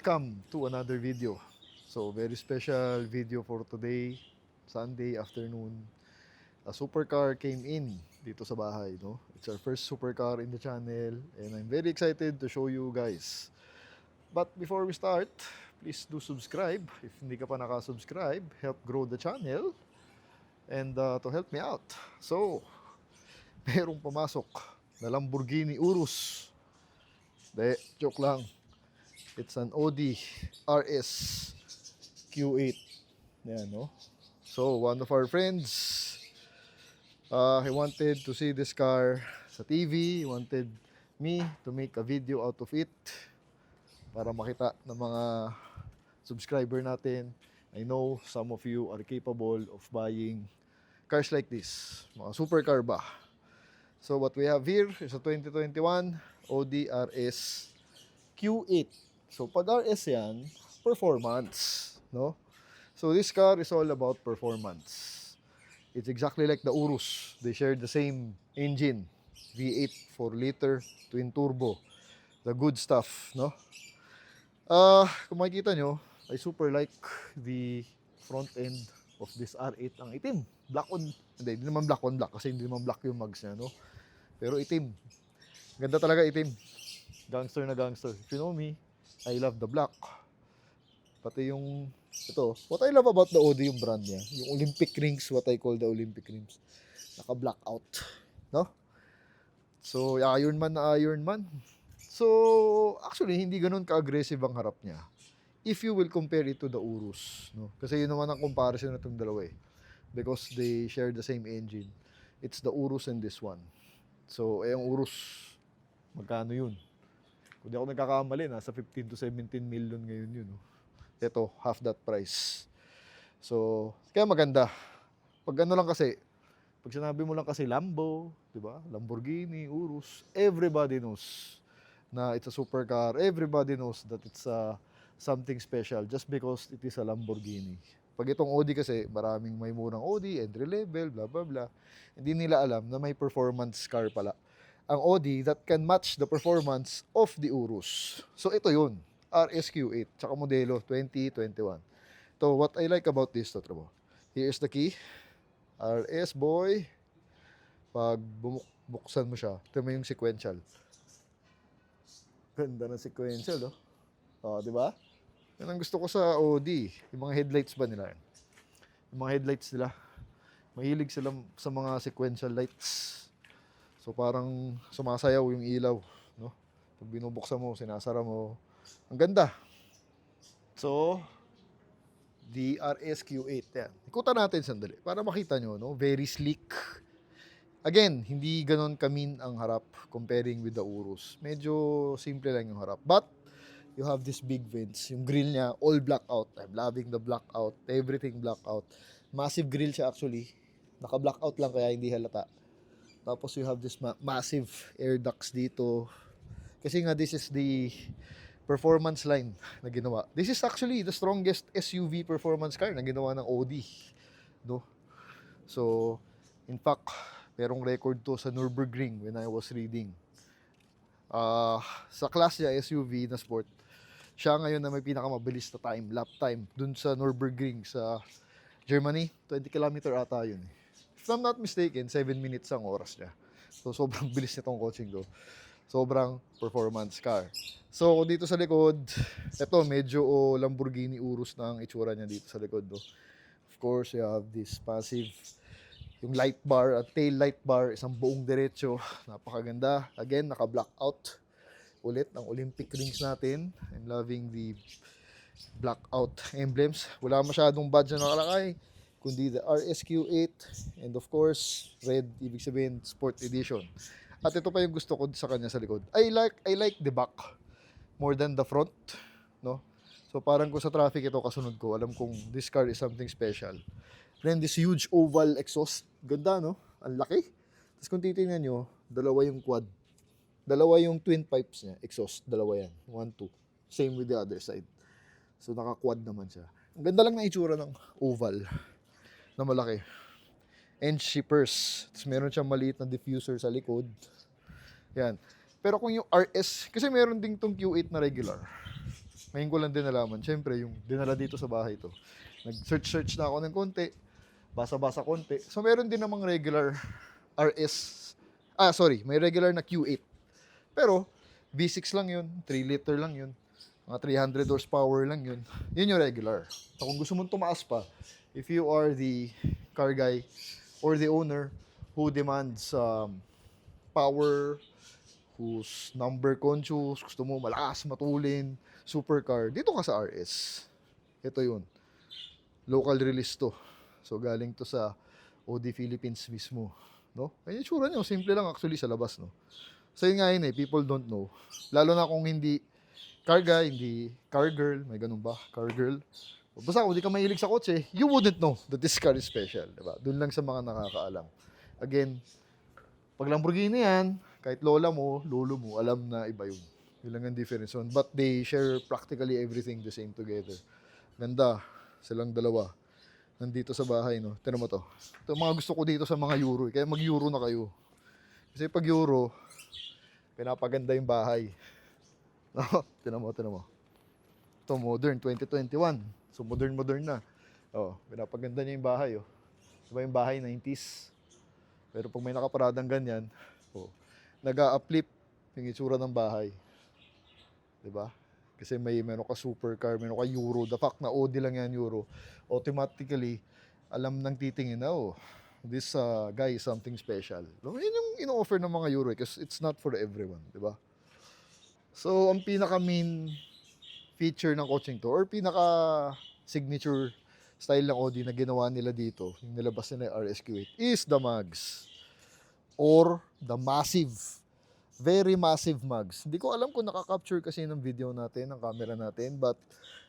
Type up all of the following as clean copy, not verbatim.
Welcome to another video. So very special video for today, Sunday afternoon. A supercar came in dito sa bahay, no? It's our first supercar in the channel and I'm very excited to show you guys. But before we start, please do subscribe. If hindi ka pa naka-subscribe, help grow the channel and to help me out. So, merong pumasok na Lamborghini Urus. De, joke lang. It's an Audi RS Q8. Yan, no? So, one of our friends, he wanted to see this car sa TV. He wanted me to make a video out of it para makita ng mga subscriber natin. I know some of you are capable of buying cars like this. Mga supercar ba? So, what we have here is a 2021 Audi RS Q8. So, pag RS yan, performance, no? So, this car is all about performance. It's exactly like the Urus. They share the same engine, V8, 4-liter, twin turbo. The good stuff, no? Kung makikita nyo, I super like the front end of this R8. Ang itim. Black on, hindi naman black on black kasi hindi naman black yung mags niya, no? Pero itim. Ganda talaga itim. Gangster na gangster. If you know me, I love the black. Pati yung, ito, what I love about the Audi, yung brand niya, yung Olympic rings, what I call the Olympic rings, naka-black out, no? So, Iron Man na Iron Man. So, actually, hindi ganun ka-aggressive ang harap niya. If you will compare it to the Urus, no? Kasi yun naman ang comparison na itong dalawa eh. Because they share the same engine. It's the Urus and this one. So, yung Urus, magkano yun? Kung di ako nagkakamali, nasa 15 to 17 million ngayon yun. No? Ito, half that price. So, kaya maganda. Pag ano lang kasi, pag sinabi mo lang kasi Lambo, di ba? Lamborghini, Urus, everybody knows na it's a supercar. Everybody knows that it's something special just because it is a Lamborghini. Pag itong Audi kasi, maraming may murang Audi, entry level, blah, blah, blah. Hindi nila alam na may performance car pala ang Audi that can match the performance of the Urus. So ito yun, RSQ8, tsaka modelo 2021. So what I like about this, Totrobo, here's the key, RS boy, pag buksan mo siya, ito mo yung sequential. Ganda ng sequential, oh. Oh, di ba? Yan ang gusto ko sa Audi, yung mga headlights ba nila yan? Yung mga headlights nila, mahilig sila sa mga sequential lights. So parang sumasayaw yung ilaw, no? Pag binubuksan mo, sinasara mo. Ang ganda. So, the RSQ8 yan. Ikutan natin sandali para makita nyo, no? Very sleek. Again, hindi ganon kamin ang harap comparing with the Urus. Medyo simple lang yung harap. But, you have this big vents. Yung grill niya, all black out. I'm loving the black out. Everything black out. Massive grill siya actually. Naka-black out lang kaya hindi halata. Tapos you have this massive air ducts dito. Kasi nga this is the performance line na ginawa. This is actually the strongest SUV performance car na ginawa ng Audi. No? So, in fact, merong record to sa Nürburgring when I was reading. Sa class niya SUV na sport, siya ngayon na may pinakamabilis na time, lap time, dun sa Nürburgring sa Germany. 20 km ata yun. If I'm not mistaken, 7 minutes ang oras niya. So, sobrang bilis nitong coaching ko. Sobrang performance car. So, dito sa likod, ito, medyo Lamborghini Urus na ang itsura niya dito sa likod. No? Of course, you have this passive, yung light bar at tail light bar, isang buong diretso. Napakaganda. Again, naka-black out. Ulit, ang Olympic rings natin. I'm loving the blackout emblems. Wala masyadong badge na nakalakay, kundi the RSQ8 and of course red, ibig sabihin sport edition. At ito pa yung gusto ko sa kanya sa likod. I like the back more than the front, no? So parang kung sa traffic ito kasunod ko, alam kong this car is something special. Then this huge oval exhaust, ganda, no? Ang laki. Tapos kung titingnan nyo, dalawa yung quad. Dalawa yung twin pipes niya, exhaust, dalawa yan. 1, 2. Same with the other side. So naka-quad naman siya. Ang ganda lang na itsura ng oval na malaki. And shippers. Tapos meron siyang maliit na diffuser sa likod. Yan. Pero kung yung RS, kasi meron ding tong Q8 na regular. Ngayon ko lang din nalaman. Siyempre, yung dinala dito sa bahay to. Nag-search na ako ng konti. Basa-basa konti. So, meron din namang regular RS. May regular na Q8. Pero, V6 lang yun. 3 liter lang yun. Mga 300 horsepower lang yun. Yun yung regular. So, kung gusto mong tumaas pa, if you are the car guy or the owner who demands power, who's number conscious, gusto mo malakas, matulin, supercar, dito ka sa RS. Ito yun. Local release to. So, galing to sa OD Philippines mismo. No? Ay, yung tsura nyo, simple lang actually sa labas, no? So, yun nga yun people don't know. Lalo na kung hindi car guy, hindi car girl, may ganun ba? Car girl. Basta kung hindi ka mahilig sa kotse, you wouldn't know that this car is special, diba? Doon lang sa mga nakakaalam. Again, pag Lamborghini yan, kahit lola mo, lolo mo, alam na iba yun. Yun lang ang difference yun. But they share practically everything the same together. Ganda, silang dalawa. Nandito sa bahay, no? Tignan mo to. Ito mga gusto ko dito sa mga Euro. Kaya mag-Euro na kayo. Kasi pag Euro, pinapaganda yung bahay. No? Tignan mo. Ito, modern, 2021. So, modern na. Oh, pinapaganda niya yung bahay, oh. Diba yung bahay, 90s? Pero pag may nakaparadang ganyan, oh, nag-a-uplift yung itsura ng bahay. Diba? Kasi meron ka supercar, meron ka Euro. The fact na OD lang yan Euro, automatically, alam ng titingin na, oh, this guy is something special. Yun yung ino-offer ng mga Euro because it's not for everyone, diba? So, ang pinaka-main feature ng coaching to, or pinaka-signature style ng OD na ginawa nila dito, yung nilabas nila yung RSQ8, is the mugs. Or the massive, very massive mugs. Hindi ko alam kung nakaka-capture kasi ng video natin, ng camera natin, but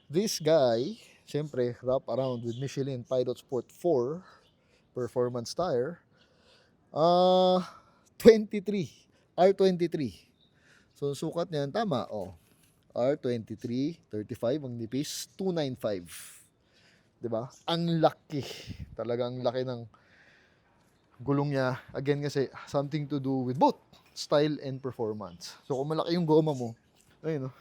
this guy, syempre, wrap around with Michelin Pilot Sport 4 performance tire, 23, R23. So, sukat niyan, tama, oh. R23, 35, ang nipis, 295. Diba? Ang laki. Talagang laki ng gulong niya. Again kasi, something to do with both style and performance. So, kung malaki yung goma mo, ayun, no?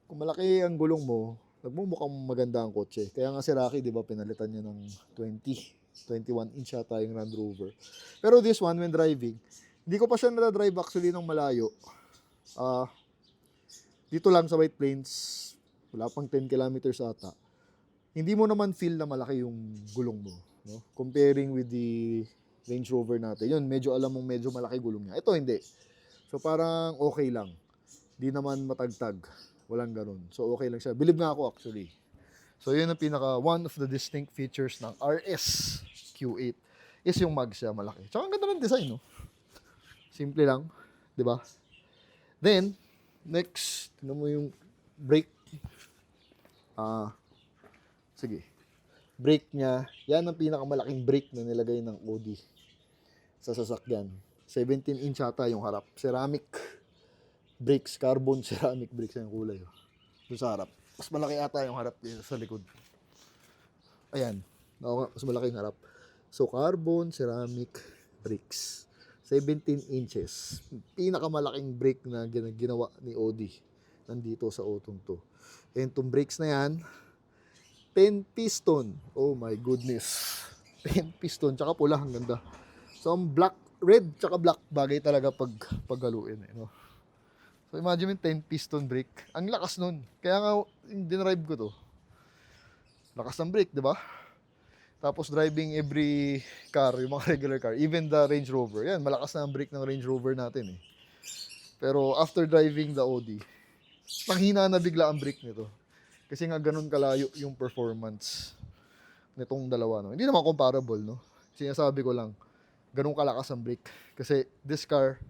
Kung malaki ang gulong mo, nagmumukhang maganda ang kotse. Kaya nga si Rocky, di ba, pinalitan niya ng 21 inch yata yung Land Rover. Pero this one, when driving, hindi ko pa siya na-drive actually ng malayo. Dito lang sa White Plains, wala pang 10 kilometers ata. Hindi mo naman feel na malaki yung gulong mo, no? Comparing with the Range Rover natin. Yun, medyo alam mong medyo malaki gulong niya. Ito hindi. So parang okay lang. Di naman matagtag. Walang ganun. So okay lang siya. Believe nga ako actually. So yun ang one of the distinct features ng RS Q8 is yung mag siya malaki. Tsaka ang ganda ng design, no? Simple lang, di ba? Then, next, tignan mo yung brake. Sige. Brake niya, yan ang pinakamalaking brake na nilagay ng OD sa sasakyan. 17 inch ata yung harap. Ceramic brakes, carbon ceramic brakes yung kulay. Doon sa harap. Mas malaki ata yung harap sa likod. Ayan. Mas malaki yung harap. So, carbon ceramic brakes. 17 inches. Pinakamalaking brake na ginawa ni OD. Nandito sa Otong to. And itong brakes na yan, 10 piston. Oh my goodness. 10 piston. Tsaka pula. Ang ganda. So, ang red tsaka black bagay talaga paggaluin. No? So, imagine yung 10 piston brake. Ang lakas nun. Kaya nga, dinrive ko to. Lakas ng brake, di ba? Tapos driving every car, yung mga regular car, even the Range Rover. Yan, malakas na ang brake ng Range Rover natin eh. Pero after driving the OD, nanghina na bigla ang brake nito. Kasi nga ganun kalayo yung performance nitong dalawa. No? Hindi naman comparable, no? Sinasabi ko lang, ganun kalakas ang brake. Kasi this car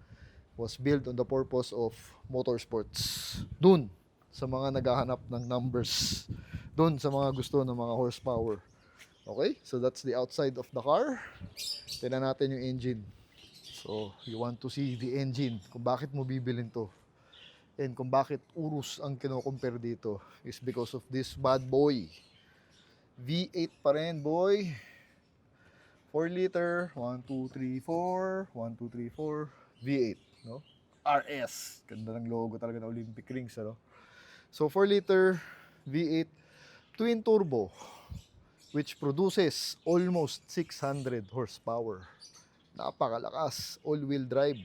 was built on the purpose of motorsports. Dun, sa mga naghahanap ng numbers. Dun, sa mga gusto ng mga horsepower. Okay, so that's the outside of the car. Tignan natin yung engine. So, you want to see the engine, kung bakit mo bibilin to. And kung bakit Urus ang kino-compare dito is because of this bad boy. V8 pa rin, boy. 4 liter, 1, 2, 3, 4, 1, 2, 3, 4, V8, no? RS. Ganda ng logo talaga ng Olympic Rings, ano? So 4-liter V8 twin turbo which produces almost 600 horsepower. Napakalakas, all-wheel drive.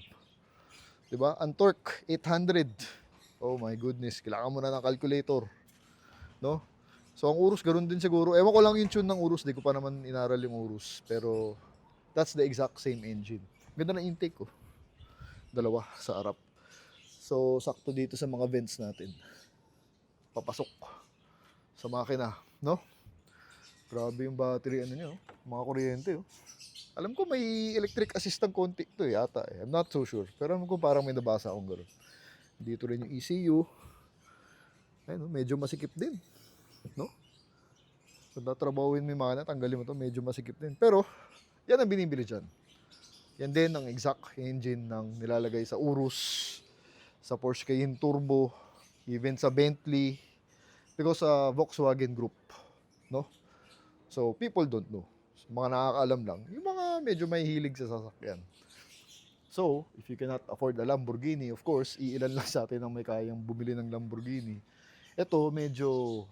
'Di ba? Ang torque 800. Oh my goodness, kailangan mo na ng calculator, no? So ang Urus ganoon din siguro. Ewan ko lang yung tune ng Urus, di ko pa naman inaral yung Urus, pero that's the exact same engine. Ganda ng intake ko. Dalawa sa harap. So sakto dito sa mga vents natin. Papasok sa makina, no? Grabe yung battery ano niya, oh. Mga kuryente, oh. Alam ko may electric assist ng konti to yata. I'm not so sure. Pero alam ko parang may nabasa akong gano'n. Dito rin yung ECU. Ayun, medyo masikip din, no? Kung tatrabawin mo yung makina, tanggalin mo to, medyo masikip din. Pero, yan ang binibili dyan. Yan din ang exact engine ng nilalagay sa Urus, sa Porsche Cayenne Turbo, even sa Bentley, because sa Volkswagen Group, no? So, people don't know. So, mga nakakaalam lang, yung mga medyo may hilig sa sasakyan. So, if you cannot afford a Lamborghini, of course, iilan lang sa atin ang may kayang bumili ng Lamborghini. Ito, medyo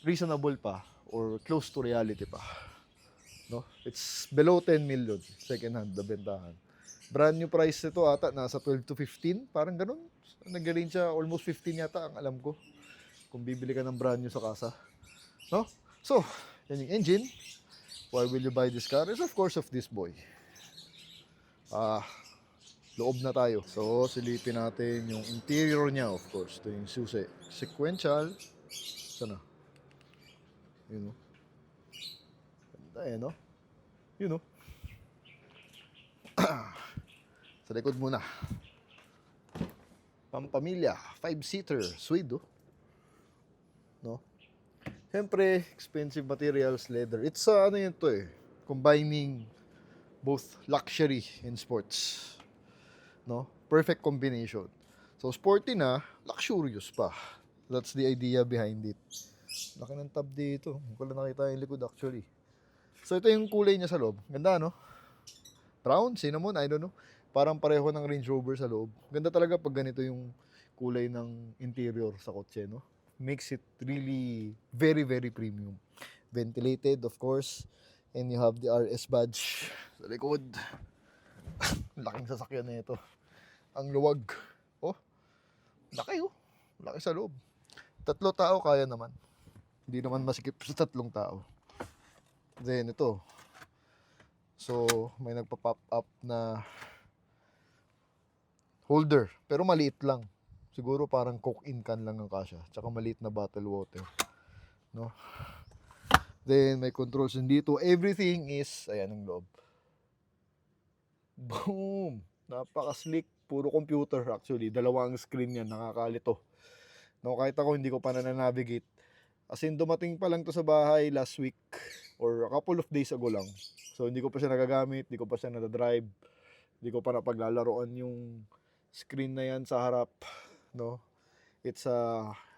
reasonable pa or close to reality pa. No? It's below 10 million, second hand, na bentahan. Brand new price nito ata, nasa 12 to 15, parang ganun. Nag-range siya, almost 15 yata, ang alam ko. Kung bibili ka ng brand new sa kasa. No? So, yan yung engine. Why will you buy this car? Is of course of this boy. Loob na tayo. So, silipin natin yung interior niya, of course. Ito yung susi. Sequential. Sana? Yun, no? Ganda eh, no? Yun, no? Sa likod muna. Pampamilya. 5-seater. Suede, oh. No? Siyempre, expensive materials, leather. It's ano yun to eh, combining both luxury and sports. No? Perfect combination. So, sporty na, luxurious pa. That's the idea behind it. Laki ng tab dito. Hindi ko lang nakita yung likod actually. So, ito yung kulay niya sa loob. Ganda, no? Brown, cinnamon, I don't know. Parang pareho ng Range Rover sa loob. Ganda talaga pag ganito yung kulay ng interior sa kotse, no? Makes it really very, very premium. Ventilated, of course. And you have the RS badge sa likod. Laking sasakyan na ito. Ang luwag. Oh, laki, oh. Laki sa loob. 3 tao kaya naman. Hindi naman masikip sa 3 tao. Then ito. So, may nagpa-pop up na holder. Pero maliit lang. Siguro parang Coke in can lang ang kasya. Tsaka maliit na bottle water. No? Then, may controls din dito. Everything is, ayan ang loob. Boom! Napaka-slick. Puro computer actually. Dalawang screen yan. Nakakalito. No, kahit ako hindi ko pa na-navigate. As in, dumating pa lang to sa bahay last week or a couple of days ago lang. So, hindi ko pa siya nagagamit. Hindi ko pa siya nadadrive. Hindi ko pa napaglalaroan yung screen na yan sa harap. No? It's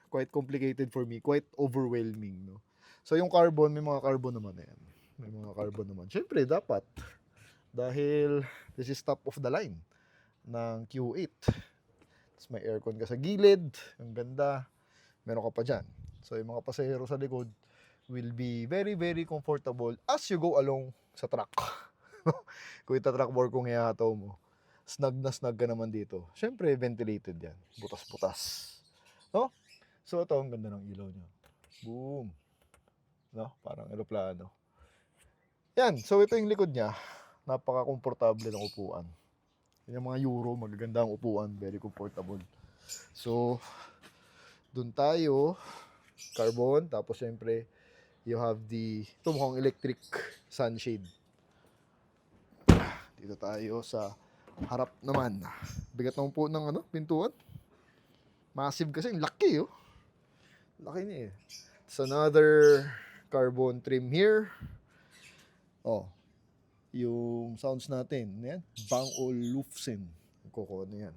quite complicated for me. Quite overwhelming. No? So, yung carbon, may mga carbon naman yan. May mga carbon naman. Siyempre, dapat. Dahil this is top of the line ng Q8. Tapos may aircon ka sa gilid. Ang ganda. Meron ka pa dyan. So, yung mga pasahero sa likod will be very, very comfortable as you go along sa truck. Kung ita-truck work kung ihataw mo. Snug na snug ka naman dito. Siyempre, ventilated yan. Butas-butas. No? So, ito, ang ganda ng ilaw niya. Boom. No? Parang aeroplano. Yan. So, ito yung likod niya. Napaka-komportable ng upuan. Yung mga Euro, magaganda ang upuan. Very comfortable. So, dun tayo. Carbon. Tapos, siyempre, you have ito mukhang electric sunshade. Dito tayo sa harap naman. Bigat naman po ng pintuan. Massive kasi. Laki, oh. Laki niya eh. It's another carbon trim here. Oh. Yung sounds natin. Yan. Bang Olufsen. Koko na yan.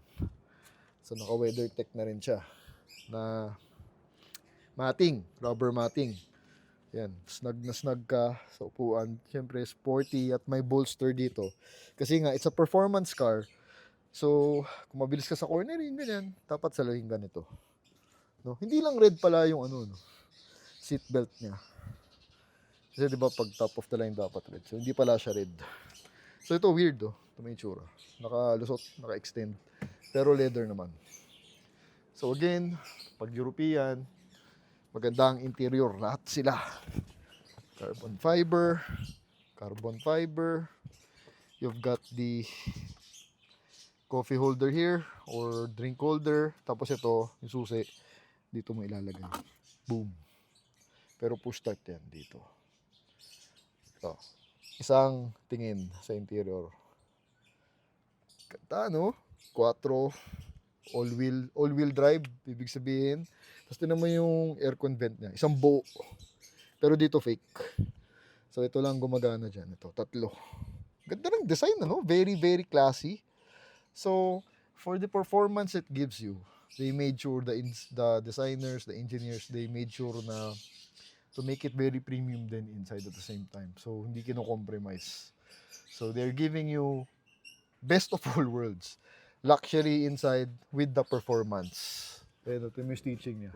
So, naka-weather tech na rin siya. Na matting. Rubber matting. Yan. Snug na snug ka sa upuan. Siyempre, sporty at may bolster dito. Kasi nga, it's a performance car. So, kung mabilis ka sa cornering, ganyan, dapat salahin ganito. No? Hindi lang red pala yung ano, no? Seat belt niya. Kasi 'di ba pag top of the line dapat red. So hindi pala siya red. So ito weird, oh. Ito may itsura. Nakalusot, naka-extend. Pero leather naman. So again, pag European, maganda ang interior. Lahat sila. Carbon fiber. Carbon fiber. You've got the coffee holder here or drink holder. Tapos ito, yung susi, dito mo ilalagay. Boom. Pero push start yan dito. Ito. Isang tingin sa interior. Ganda, no? 4 all-wheel drive, ibig sabihin. Tapos tinan mo yung aircon vent niya. Isang buo. Pero dito fake. So ito lang gumagana dyan. Ito, 3. Ganda ng design, ano? Very, very classy. So, for the performance it gives you, they made sure, the designers, the engineers, they made sure na to make it very premium din inside at the same time. So, hindi kino-compromise. So, they're giving you best of all worlds. Luxury inside with the performance. Ayan, ito yung stitching niya.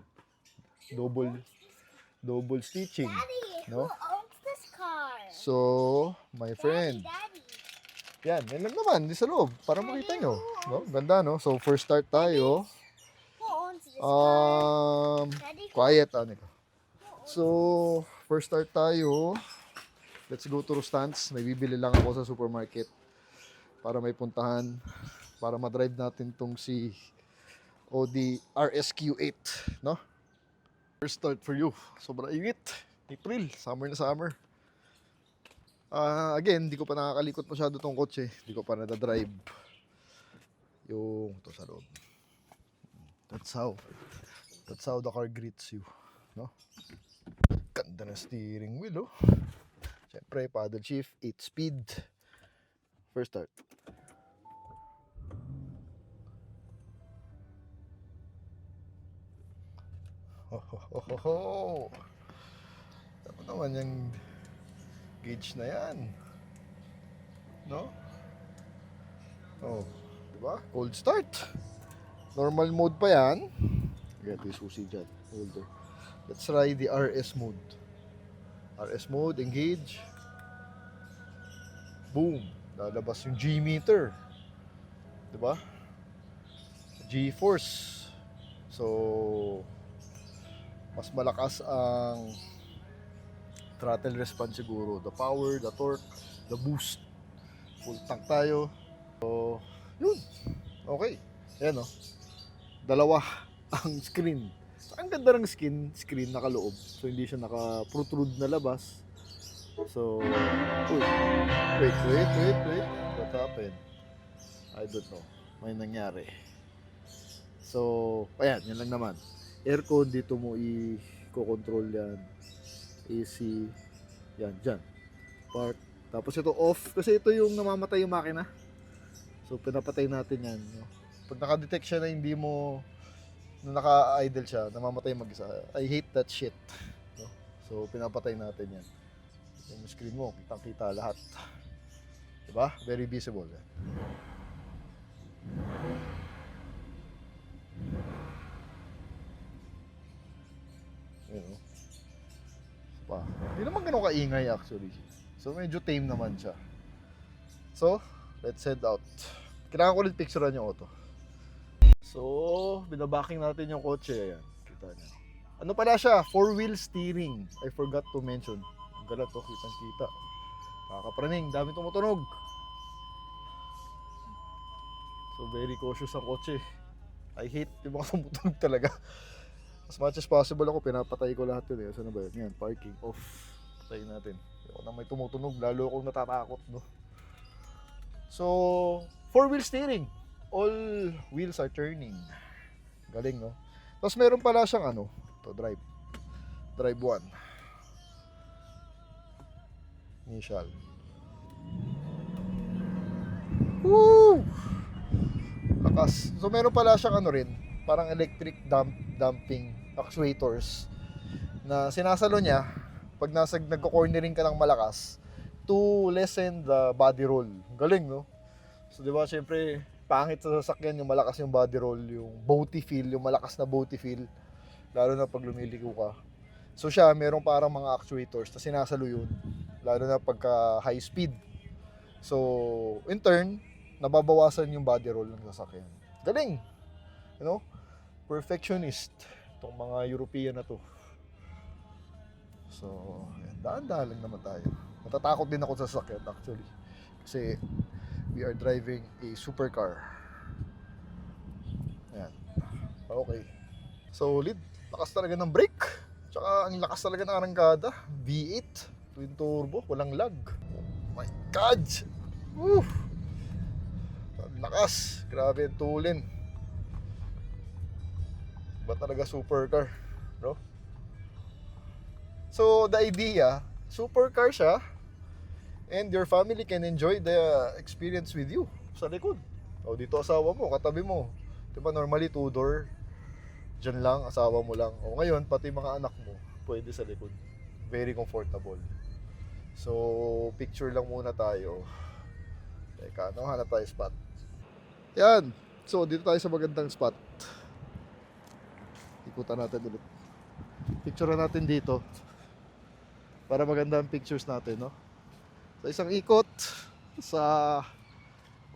Double stitching. Daddy, No? who owns this car? So, my friend. Daddy. Yan lang naman, di sa loob, para makita nyo. No? Ganda, no? So, first start tayo. Who owns this car? Daddy, Quiet, Anika. So, first start tayo. Let's go to Rustan's. May bibili lang ako sa supermarket para may puntahan, para ma-drive natin tong si Audi RSQ8, no? First start for you. Sobrang init. April, summer na summer. Again, hindi ko pa nakakalikot masyado tong kotse. Hindi ko pa nadadrive. Yung ito sa loob. That's how the car greets you, no? Ganda na steering wheel, oh. Siyempre, paddle shift, 8 speed. First start. Ano naman yung gauge na yan? No? Oh, diba? Cold start. Normal mode pa yan. Ito yung susi dyan. Holder. Let's try the RS mode. RS mode, engage. Boom. Lalabas yung G-meter. Diba? G-force. So, mas malakas ang throttle response siguro. The power, the torque, the boost. Full tank tayo. So, yun. Okay. Ayan, oh. Dalawa ang screen. So, ang ganda ng screen nakaloob. So, hindi siya naka-protrude na labas. So, uy. Wait. What happened? I don't know. May nangyari. So, ayan, yan lang naman. Aircon, dito mo i-control yan. AC, yan, dyan. Park. Tapos ito off, kasi ito yung namamatay yung makina. So, pinapatay natin yan. No? Pag nakadetect siya na hindi mo, na naka-idle siya, namamatay mag-isa. I hate that shit. No? So, pinapatay natin yan. Yung screen mo, kitang-kita lahat. Diba? Very visible. Yan. Yun, no? Pa. Hindi naman ganun kaingay actually. So medyo tame naman siya. So, let's head out. Kailangan ko ulit picturean yung auto. So, binabaking natin yung kotse. Ayan, kita niyo. Ano pala siya? 4-wheel steering. I forgot to mention. Ang galat to, kitang-kita. Kakapraning, dami tumutunog. So, very cautious ang kotse. I hate yung mga tumutunog talaga. As much as possible ako, pinapatay ko lahat yun. Saan na ba yun? Yan, parking, off. Patayin natin. Ako na may tumutunog, lalo akong natatakot, no? So, 4-wheel steering. All wheels are turning. Galing, no? Tapos meron pala siyang ano, to drive. Drive 1. Initial. Woo! Lakas. So meron pala siyang ano rin, parang electric damping actuators na sinasalo niya pag nagko-cornering ka ng malakas to lessen the body roll. Galing, no? So, di ba, syempre, pangit sa sasakyan yung malakas yung body roll, yung boaty feel, yung malakas na boaty feel. lalo na pag lumiliko ka. So siya, merong parang mga actuators na sinasalo yun, lalo na pagka high speed. So, in turn, nababawasan yung body roll ng sasakyan. Galing! You know? Perfectionist. Itong mga European na to. So, ayan, daan-daan lang naman tayo. Natatakot din ako sa sasakyan actually. Kasi, we are driving a supercar. Ayan. Okay. Solid. Lakas talaga ng brake. Tsaka, ang lakas talaga ng arangkada. V8. Twin turbo. Walang lag. Oh my God! Woo! Ang lakas. Grabe ang tulin. Ba talaga supercar, bro? So, the idea, supercar siya, and your family can enjoy the experience with you sa likod. O, dito asawa mo, katabi mo. Diba normally two-door, dyan lang, asawa mo lang. O ngayon, pati mga anak mo, pwede sa likod. Very comfortable. So, picture lang muna tayo. Teka, hanap tayo spot. Yan. So, dito tayo sa magandang spot. Ikutan natin ulit. Picture natin dito. Para maganda ang pictures natin, no? So, isang ikot sa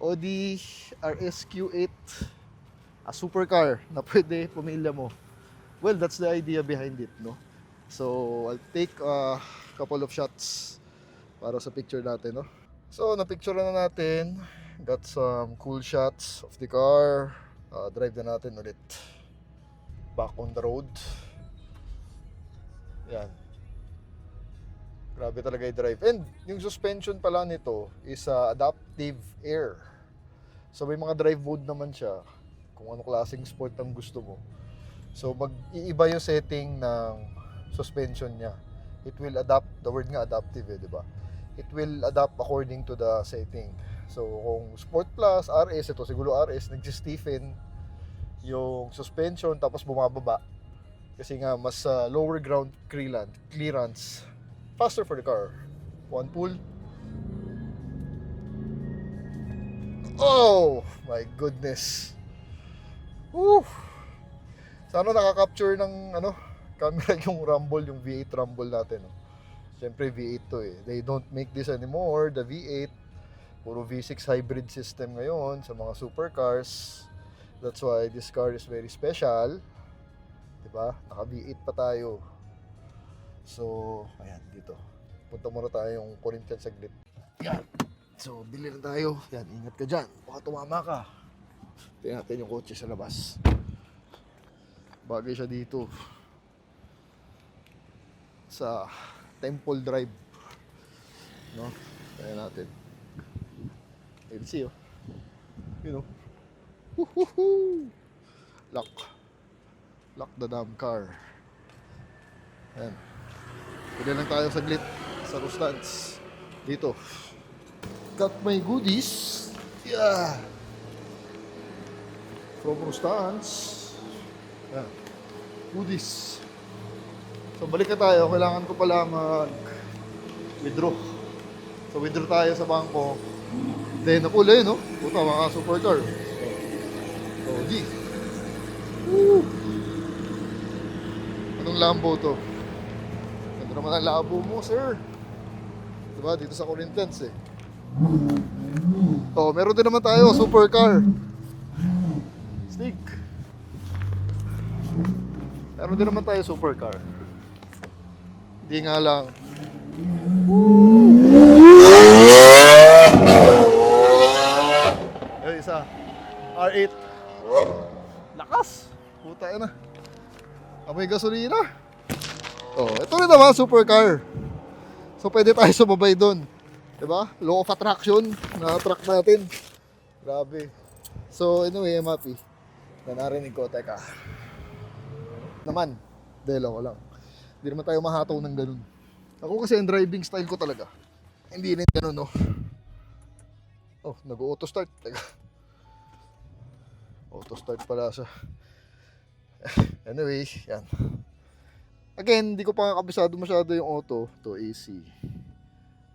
Audi RSQ8, a supercar na pwede pumilya mo. Well, that's the idea behind it, no? So, I'll take a couple of shots para sa picture natin, no? So, na-picture na natin. Got some cool shots of the car. Drive na natin ulit. Back on the road. Yan. Grabe talaga yung drive. And yung suspension pala nito is adaptive air. So, may mga drive mode naman siya. Kung ano klaseng sport ang gusto mo. So, mag-iiba yung setting ng suspension niya. It will adapt, the word nga adaptive di ba? It will adapt according to the setting. So, kung Sport Plus, RS, ito siguro RS, nag-stiffen yung suspension tapos bumababa. Kasi nga, mas lower ground clearance. Faster for the car. One pull. Oh! My goodness. Woo! Sana nakaka-capture ng camera yung rumble, yung V8 rumble natin. No? Siyempre V8 to eh. They don't make this anymore, the V8. Puro V6 hybrid system ngayon sa mga supercars. That's why this car is very special. Diba? Naka V8 pa tayo. So, ayan, dito. Punta muna tayo yung Corinthians saglit. Yan. So, bili na tayo. Yan, ingat ka dyan. Baka tumama ka. Tingnan natin yung kotse sa labas. Bagay siya dito. Sa Temple Drive. No? Kaya natin. Let's see, oh. You know. Woohoo! Lock. Lock the damn car. Ayan. Pwede lang tayo saglit sa Rustans. Dito. Got my goodies. Yeah. From Rustans. Ayan. Goodies. So balik na tayo, kailangan ko pala mag-withdraw. So withdraw tayo sa bangko. Then napula yun, no? Puta, mga supercar. So, G. Woo! Anong Lambo to? Ganda naman ang labo mo, sir. Diba? Dito sa Corinthians, eh. Oh, meron din naman tayo, supercar. Stick. Meron din naman tayo supercar. Hindi nga lang. Yung isa. R8. Lakas. Puta na. Amoy gasolina. Oh, ito rin naman supercar. So pwede tayo sumabay doon. 'Di ba? Law of attraction na truck natin. Grabe. So anyway, I'm happy. Na narinig ko, teka. Naman, dela ko lang. Hindi naman tayo mahataw ng ganun. Ako kasi ang driving style ko talaga. Hindi rin ganun, no. Oh, nag-auto start. Teka. Auto start pala siya. Anyway, yan. Again, hindi ko pa kabisado masyado yung auto. To AC.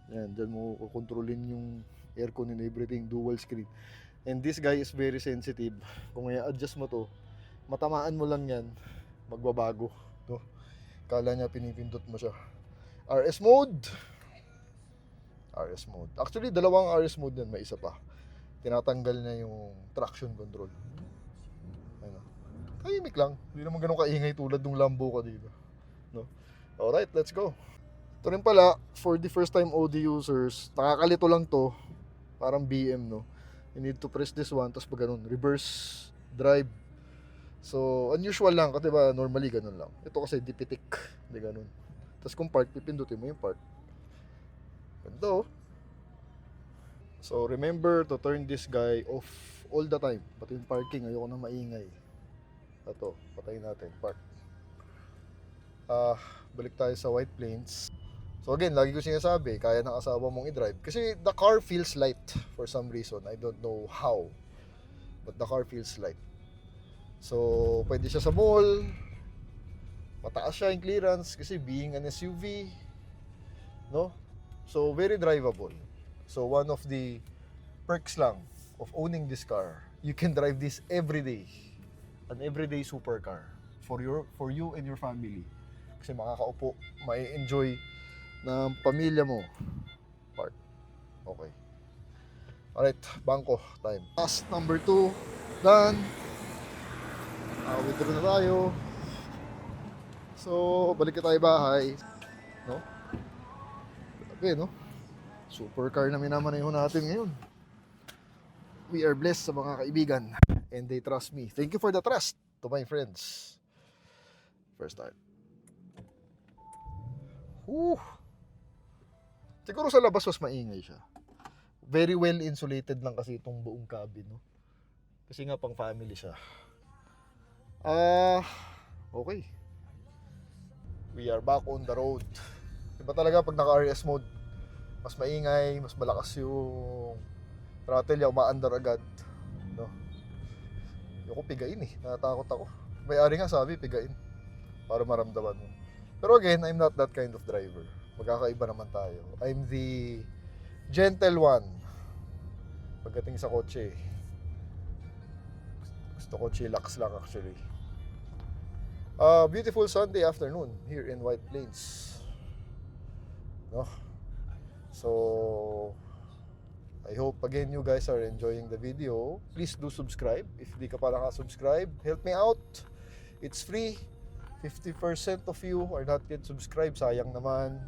Yan, dyan mo kukontrolin yung aircon and everything. Dual screen. And this guy is very sensitive. Kung i-adjust mo to, matamaan mo lang yan. magbabago, no? Kala niya pinipindot mo siya. RS mode. RS mode. Actually, dalawang RS mode yan, may isa pa. Tinatanggal niya yung traction control. Ayun. Tahimik lang. Hindi naman ganun kaingay tulad ng Lambo ka dito, no? Alright, let's go. Ito rin pala, for the first time OD users, nakakalito lang to. Parang BM, no? You need to press this one, tapos pag ganun, reverse drive. So, unusual lang, kasi diba, normally ganun lang. Ito kasi dipitik, hindi ganun. Tapos kung park, pipindutin mo yung park. Ganda, oh. So, remember to turn this guy off all the time. Pati yung parking, ayoko na maingay. Ito, patayin natin, park. Balik tayo sa White Plains. So again, lagi ko sinasabi, kaya ng asawa mong i-drive. Kasi the car feels light for some reason. I don't know how. But the car feels light. So, pwede siya sa mall. Mataas siya yung clearance kasi being an SUV. No? So, very drivable. So, one of the perks lang of owning this car, you can drive this every day. An everyday supercar for you and your family. Kasi makakaupo, may enjoy ng pamilya mo. Park. Okay. Alright, bangko time. Task number 2, done. Withdraw na tayo. So, balik na tayo bahay. No? Grabe, no? Supercar na minamaneho natin ngayon. We are blessed sa mga kaibigan. And they trust me. Thank you for the trust to my friends. First start. Siguro sa labas mas maingay siya. Very well insulated lang kasi itong buong cabin, no? Kasi nga pang family siya. Okay. We are back on the road. Iba talaga pag naka-RS mode. Mas maingay, mas malakas yung throttle niya, umaandar agad, no? Yung ko pigain eh, natatakot ako. May-ari nga sabi, pigain. Para maramdaman mo. Pero again, I'm not that kind of driver. Magkakaiba naman tayo. I'm the gentle one pagdating sa kotse. Gusto ko chillax lang actually. Beautiful Sunday afternoon here in White Plains. No? So, I hope again you guys are enjoying the video. Please do subscribe. If di ka pa naka-subscribe, help me out. It's free. 50% of you are not yet subscribed. Sayang naman.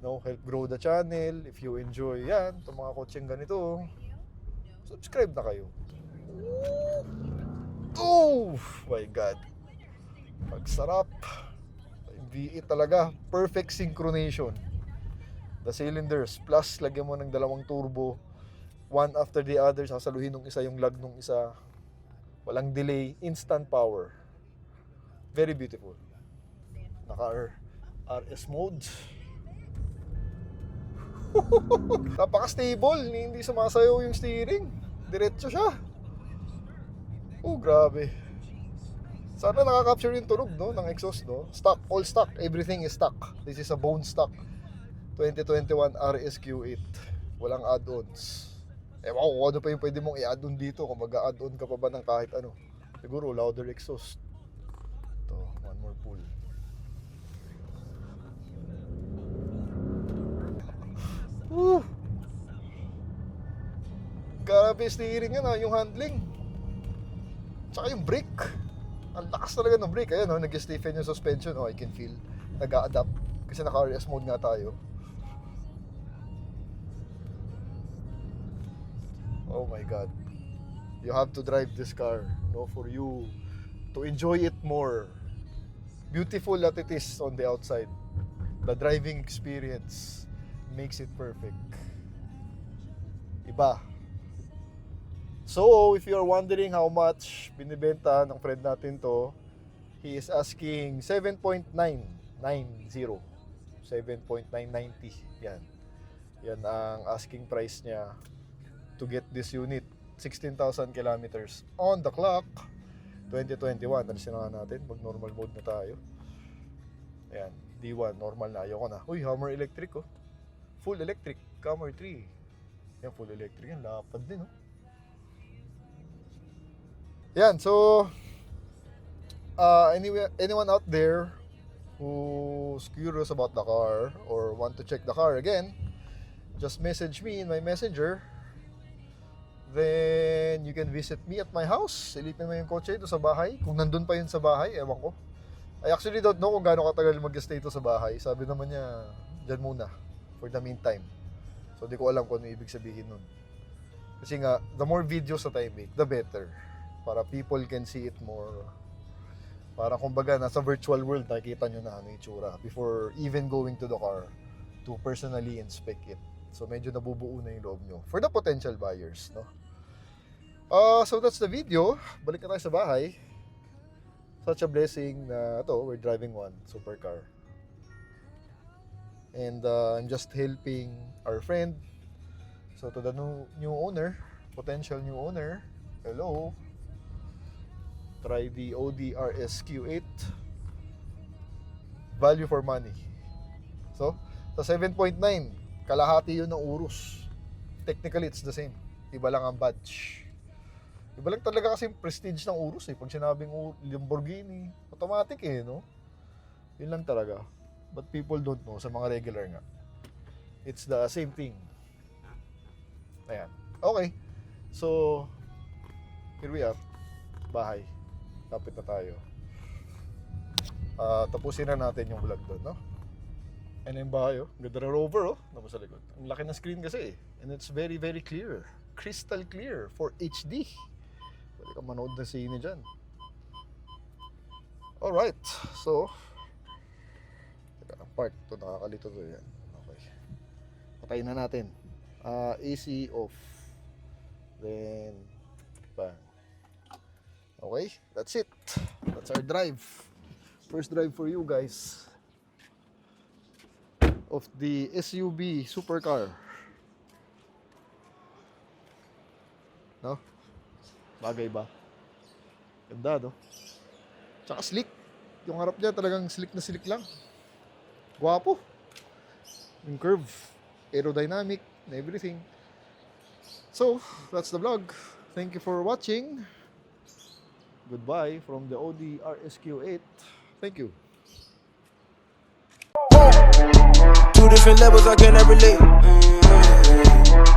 No, help grow the channel. If you enjoy yan, itong mga kotseng ganito, subscribe na kayo. Oh my God. Magsarap. Yung V8 talaga. Perfect synchronization. The cylinders. Plus, lagyan mo ng dalawang turbo. One after the other. Sasaluhin nung isa yung lag nung isa. Walang delay. Instant power. Very beautiful. Naka-RS mode. Napaka-stable. Hindi sumasayaw yung steering. Diretso siya. Oh, grabe. Sana nakaka-capture yung tunog, no, ng exhaust, no? Stock, all stock. Everything is stock. This is a bone stock 2021 RS Q8. Walang add-ons. Ewan ko kung ano pa yung pwede mong i-add-on dito. Kung mag-add-on ka pa ba ng kahit ano. Siguro louder exhaust. Ito, one more pull. Woo! Grabe steering yan, yung handling. Tsaka yung brake. Ang lakas talaga ng brake. Ayan, nag-stiffen yung suspension. I can feel. Nag-a-adapt. Kasi naka-RS mode nga tayo. Oh my God. You have to drive this car, no, for you to enjoy it more. Beautiful that it is on the outside. The driving experience makes it perfect. Iba. So, if you are wondering how much binibenta ng friend natin to, he is asking 7.990. 7.990. Yan. Yan ang asking price niya to get this unit. 16,000 kilometers on the clock. 2021. Alisin na natin. Mag normal mode na tayo. Ayan. D1. Normal na. Ayoko na. Uy, Hummer electric, oh. Full electric. Hummer 3. Yan, full electric. Yan, lapad din, oh. Yan, so anyone out there who's curious about the car or want to check the car again, just message me in my messenger. Then you can visit me at my house. Silipin mo yung kotse ito sa bahay. Kung nandun pa yun sa bahay, ewan ko. I actually don't know kung gaano katagal mag-stay ito sa bahay. Sabi naman niya, dyan muna for the meantime. So di ko alam kung ano ibig sabihin nun. Kasi nga, the more videos that I make, the better. Para people can see it more. Para kumbaga, nasa virtual world, nakikita nyo na ano yung itsura before even going to the car to personally inspect it. So medyo nabubuo na yung loob nyo for the potential buyers, no? So that's the video. Balik na tayo sa bahay. Such a blessing na ito, we're driving one supercar. And I'm just helping our friend. So to the new owner, potential new owner, hello. Try the Audi RSQ8. Value for money. So, sa 7.9, kalahati yun ng Urus. Technically, it's the same. Iba lang ang badge. Iba lang talaga kasi yung prestige ng Urus eh. Pag sinabing Lamborghini, automatic eh, no? Yun lang talaga. But people don't know sa mga regular nga. It's the same thing. Ayan. Okay. So, here we are. Bahay. Kapit na tayo. Tapusin na natin yung vlog doon, no? And yung bahay, oh. Ganda na rover, oh. Naman sa likod. Ang laki ng screen kasi, eh. And it's very, very clear. Crystal clear for HD. Pwede ka manood ng sine dyan. Alright. So, teka, park. Ito, nakakalito to yan. Okay. Patayin na natin. AC off. Then, bang. Okay, that's it. That's our drive. First drive for you guys of the SUV supercar. No? Bagay ba? Ganda, no? Tsaka slick. Yung harap niya talagang slick na slick lang. Guwapo. Yung curve, aerodynamic, and everything. So, that's the vlog. Thank you for watching. Goodbye from the Audi RSQ8. Thank you. Two different levels, I can never relate.